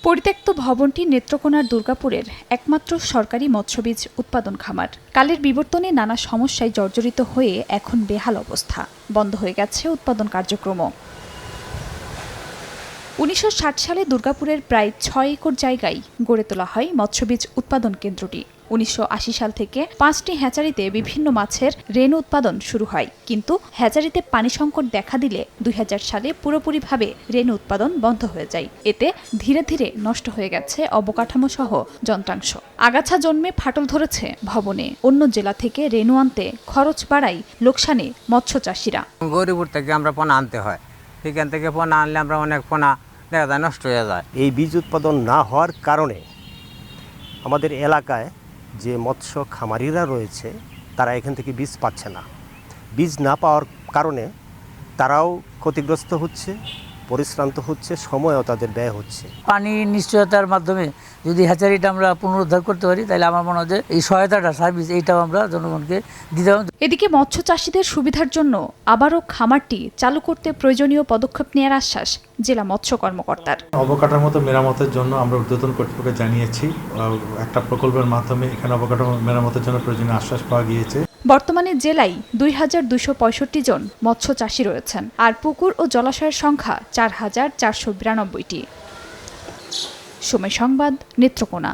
পরিত্যক্ত ভবনটি নেত্রকোনার দুর্গাপুরের একমাত্র সরকারি মৎস্যবীজ উৎপাদন খামার। কালের বিবর্তনে নানা সমস্যায় জর্জরিত হয়ে এখন বেহাল অবস্থা, বন্ধ হয়ে গেছে উৎপাদন কার্যক্রম। ১৯৬০ সালে দুর্গাপুরের প্রায় ৬ একর জায়গায় গড়ে তোলা হয় মৎস্যবীজ উৎপাদন কেন্দ্রটি। ১৯৮০ সাল থেকে ৫টি হ্যাচারিতে বিভিন্ন মাছের রেণু উৎপাদন শুরু হয়, কিন্তু হ্যাচারিতে পানি সংকট দেখা দিলে ২০০০ সালে পুরোপুরিভাবে রেণু উৎপাদন বন্ধ হয়ে যায়। এতে ধীরে ধীরে নষ্ট হয়ে গেছে অবকাঠামো সহ যন্ত্রাংশ। আগাছা জন্মে ফাটল ধরেছে ভবনে। অন্য জেলা থেকে রেণু আনতে খরচ বাড়ায় লোকসানে মৎস্য চাষিরা। গরিপুর থেকে আমরা পোনা আনতে হয়, সেখান থেকে পোনা আনলে আমরা অনেক পোনা দেখা যায় নষ্ট হয়ে যায়। এই বীজ উৎপাদন না হওয়ার কারণে আমাদের এলাকায় যে মৎস্য খামারিরা রয়েছে তারা এখান থেকে বীজ পাচ্ছে না। বীজ না পাওয়ার কারণে তারাও ক্ষতিগ্রস্ত হচ্ছে, পরিশ্রান্ত হচ্ছে, সময়ও তাদের ব্যয় হচ্ছে। পানির নিশ্চয়তার মাধ্যমে যদি হ্যাচারিটা আমরা পুনরুদ্ধার করতে পারি, তাহলে আমার মনে হয় যে এই সহায়তাটা সার্ভিস এইটাও আমরা জনগণকে দিতে হবে। এদিকে মৎস্য চাষিদের সুবিধার জন্য আবারও খামারটি চালু করতে প্রয়োজনীয় পদক্ষেপ নেওয়ার আশ্বাস জেলা মৎস্য কর্মকর্তার। অবকাঠামো মেরামতের জন্য আমরা ঊর্ধ্বতন কর্তৃপক্ষকে জানিয়েছি। একটা প্রকল্পের মাধ্যমে এখানে অবকাঠামো মেরামতের জন্য প্রয়োজনীয় আশ্বাস পাওয়া গিয়েছে। বর্তমানে জেলায় ২,২৬৫ জন মৎস্য চাষী রয়েছেন, আর পুকুর ও জলাশয়ের সংখ্যা ৪,৪৯২টি। সময় সংবাদ, নেত্রকোনা।